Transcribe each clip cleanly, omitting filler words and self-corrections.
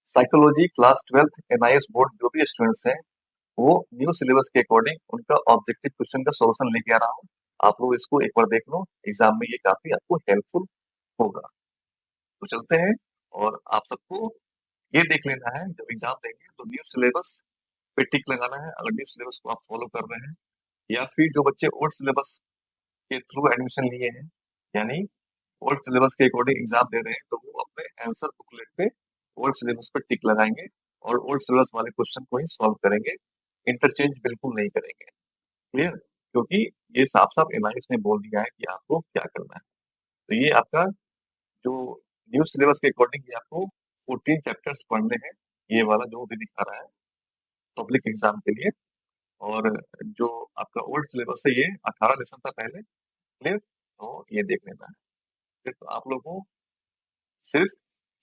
Psychology class 12th NIS board जो भी students हैं वो न्यू सिलेबस के अकॉर्डिंग उनका ऑब्जेक्टिव क्वेश्चन का सॉल्यूशन लेके आ रहा हूँ। आप लोग इसको एक बार देख लो, एग्जाम में ये काफी आपको हेल्पफुल होगा। तो चलते हैं और आप सबको ये देख लेना है जब एग्जाम देंगे तो न्यू सिलेबस पे टिक लगाना है अगर न्यू सिलेबस को आप फॉलो कर रहे हैं, या फिर जो बच्चे ओल्ड सिलेबस के थ्रू एडमिशन लिए हैं यानी ओल्ड सिलेबस के अकॉर्डिंग एग्जाम दे रहे हैं तो वो अपने आंसर बुकलेट पे ओल्ड सिलेबस पे टिक लगाएंगे और ओल्ड सिलेबस वाले क्वेश्चन को ही सॉल्व करेंगे, इंटरचेंज बिल्कुल नहीं करेंगे। क्लियर? क्योंकि ये साफ साफ एनआईएस ने बोल दिया है कि आपको क्या करना है। तो ये आपका जो न्यू सिलेबस के अकॉर्डिंग ये आपको 14 चैप्टर्स पढ़ने हैं, ये वाला जो भी दिखा रहा है पब्लिक एग्जाम के लिए। और जो आपका ओल्ड सिलेबस है ये 18 लेसन था पहले। क्लियर? तो ये देख लेना है। फिर तो आप लोगों को सिर्फ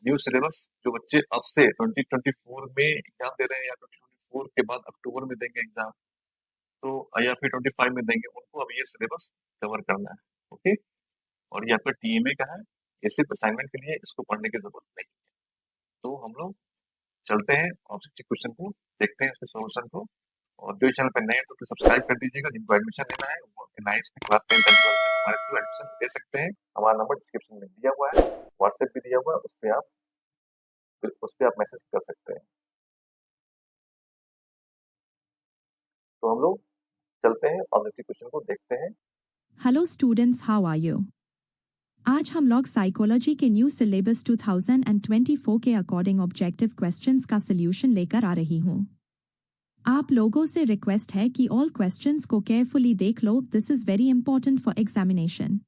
न्यू सिलेबस जो बच्चे अब से 2024 में एग्जाम दे रहे हैं या 2024 के बाद अक्टूबर में देंगे एग्जाम, तो या फिर 25 में देंगे, उनको अब ये सिलेबस कवर करना है। ओके? और ये आपका टीएमए का है, ये सिर्फ असाइनमेंट के लिए, इसको पढ़ने की जरूरत नहीं। तो हम लोग चलते हैं ऑब्जेक्टिव क्वेश्चन को, देखते हैं इसके सॉल्यूशन को। और जो चैनल पर नए हैं तो फिर सब्सक्राइब कर दीजिएगा। जिनको एडमिशन लेना है वो नाइन्थ में क्लास 10 12 में हमारे थ्रू एडमिशन ले सकते हैं। हमारा नंबर डिस्क्रिप्शन में दिया हुआ है, व्हाट्सएप भी दिया हुआ है, उस पर आप मैसेज कर सकते हैं। तो हम लोग चलते हैं ऑब्जेक्टिव क्वेश्चन को देखते हैं। Hello students, how are you? आज हम लोग साइकोलॉजी के न्यू सिलेबस 2024 के अकॉर्डिंग ऑब्जेक्टिव क्वेश्चंस का सल्यूशन लेकर आ रही हूँ। आप लोगों से रिक्वेस्ट है कि ऑल क्वेश्चंस को केयरफुली देख लो, this is very important for examination.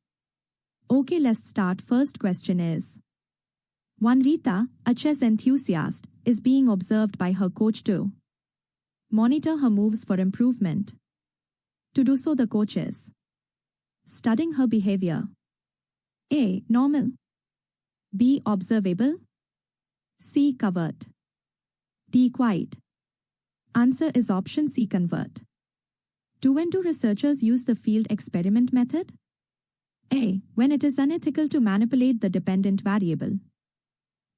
Okay, let's start. First question is, One Rita, a chess enthusiast, is being observed by her coach to monitor her moves for improvement. To do so, the coach is studying her behavior. A. Normal. B. Observable. C. Covert. D. Quiet. Answer is option C. Convert. When do researchers use the field experiment method? A. When it is unethical to manipulate the dependent variable.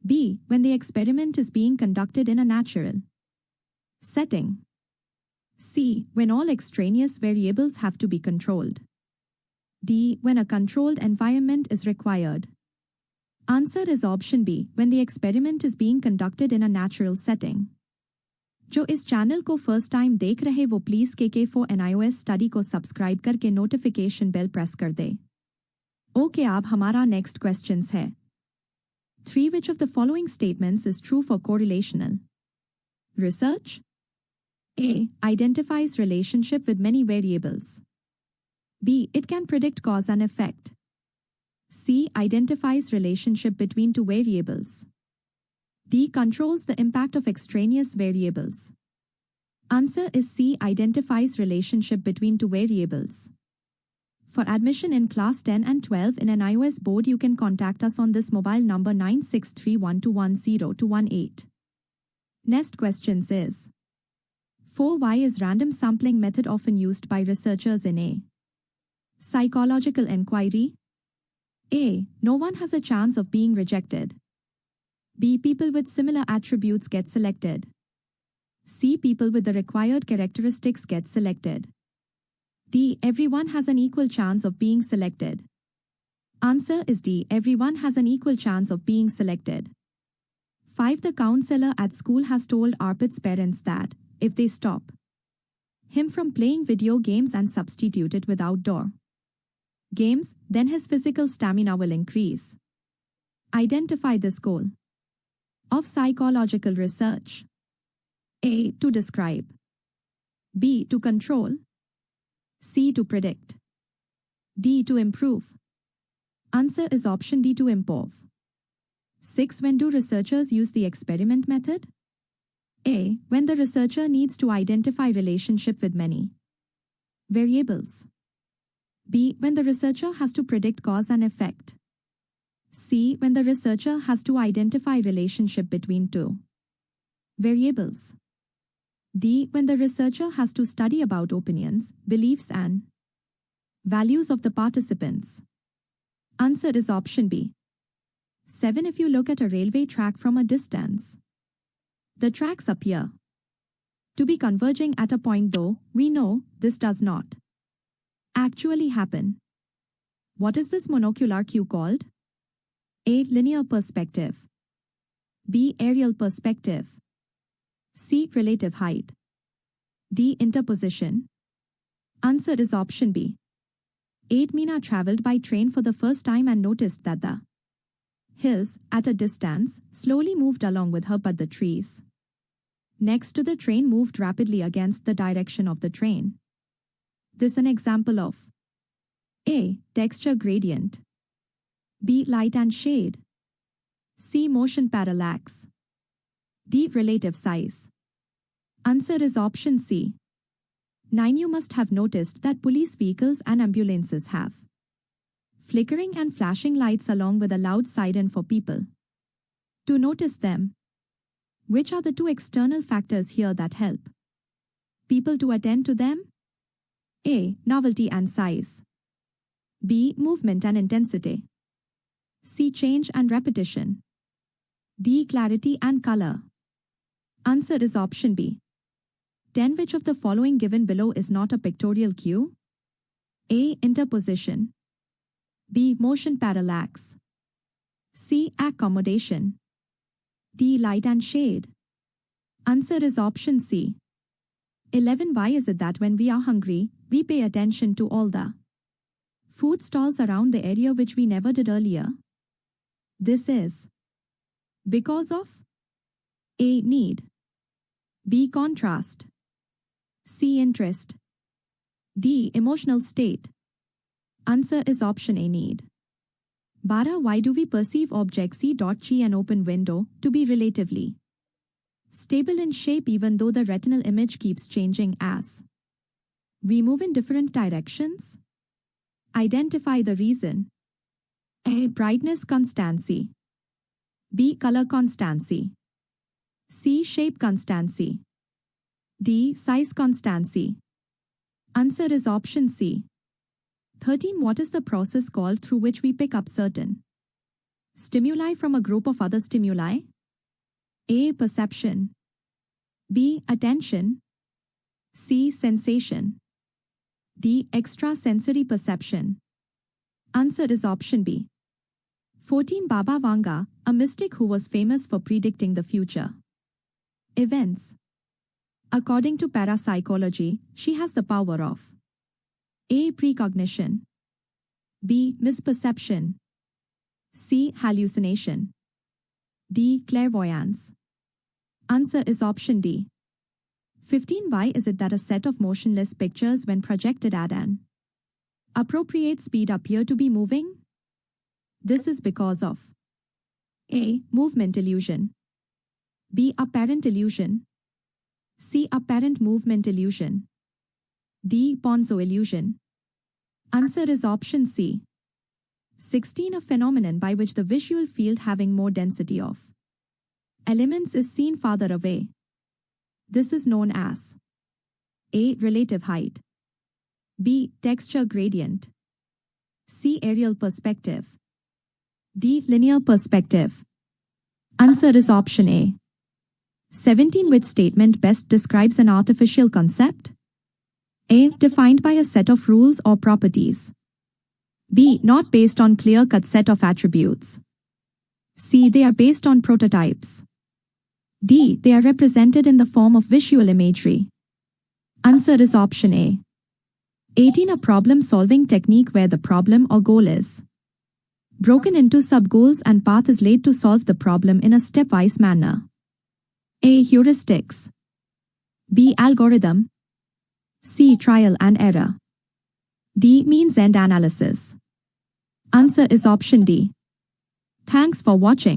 B. When the experiment is being conducted in a natural setting. C. When all extraneous variables have to be controlled. D. When a controlled environment is required. Answer is option B. When the experiment is being conducted in a natural setting. जो इस channel को first time देख रहे वो please KK4 NIOS study को subscribe करके notification bell press कर दे। Okay, अब हमारा नेक्स्ट क्वेश्चन है 3. Which of the following statements is true for correlational research? A. Identifies relationship with many variables. B. It can predict cause and effect. C. Identifies relationship between two variables. D. Controls the impact of extraneous variables. Answer is C. Identifies relationship between two variables. For admission in class 10 and 12 in an iOS board, you can contact us on this mobile number 9631210218. Next questions is 4. Why is random sampling method often used by researchers in A. Psychological inquiry? A. No one has a chance of being rejected. B. People with similar attributes get selected. C. People with the required characteristics get selected. D. Everyone has an equal chance of being selected. Answer is D. Everyone has an equal chance of being selected. 5. The counselor at school has told Arpit's parents that, if they stop him from playing video games and substitute it with outdoor games, then his physical stamina will increase. Identify this goal of psychological research. A. To describe. B. To control. C. To predict. D. To improve. Answer is option D. To improve. 6. When do researchers use the experiment method? A. When the researcher needs to identify relationship with many variables. B. When the researcher has to predict cause and effect. C. When the researcher has to identify relationship between two variables. D. When the researcher has to study about opinions, beliefs and values of the participants. Answer is option B. 7. If you look at a railway track from a distance, The tracks appear to be converging at a point, though we know this does not actually happen. What is this monocular cue called? A. Linear perspective. B. Aerial perspective. C. Relative height. D. Interposition. Answer is option B. 8. Meena travelled by train for the first time and noticed that the hills, at a distance, slowly moved along with her, but the trees next to the train moved rapidly against the direction of the train. This is an example of A. Texture gradient. B. Light and shade. C. Motion parallax. D. Relative size. Answer is option C. 9. You must have noticed that police vehicles and ambulances have flickering and flashing lights along with a loud siren for people to notice them. Which are the two external factors here that help people to attend to them? A. Novelty and size. B. Movement and intensity. C. Change and repetition. D. Clarity and color. Answer is option B. 10. Which of the following given below is not a pictorial cue? A. Interposition. B. Motion parallax. C. Accommodation. D. Light and shade. Answer is option C. 11. Why is it that when we are hungry, we pay attention to all the food stalls around the area which we never did earlier? This is because of A. Need. B. Contrast. C. Interest. D. Emotional state. Answer is option A. Need. 12. Why do we perceive object C.G, an open window, to be relatively stable in shape even though the retinal image keeps changing as we move in different directions? Identify the reason. A. Brightness constancy. B. Color constancy. C. Shape constancy. D. Size constancy. Answer is option C. 13. What is the process called through which we pick up certain stimuli from a group of other stimuli? A. Perception. B. Attention. C. Sensation. D. Extrasensory perception. Answer is option B. 14. Baba Vanga, a mystic who was famous for predicting the future events. According to parapsychology, she has the power of A. Precognition. B. Misperception. C. Hallucination. D. Clairvoyance. Answer is option D. 15. Why is it that a set of motionless pictures when projected at an appropriate speed appear to be moving? This is because of A. Movement illusion. B. Apparent illusion. C. Apparent movement illusion. D. Ponzo illusion. Answer is option C. 16. A phenomenon by which the visual field having more density of elements is seen farther away. This is known as A. Relative height. B. Texture gradient. C. Aerial perspective. D. Linear perspective. Answer is option A. 17. Which statement best describes an artificial concept? A. Defined by a set of rules or properties. B. Not based on clear-cut set of attributes. C. They are based on prototypes. D. They are represented in the form of visual imagery. Answer is option A. 18. A problem-solving technique where the problem or goal is broken into sub-goals and path is laid to solve the problem in a stepwise manner. A. Heuristics. B. Algorithm. C. Trial and error. D. Means-end analysis. Answer is option D. Thanks for watching.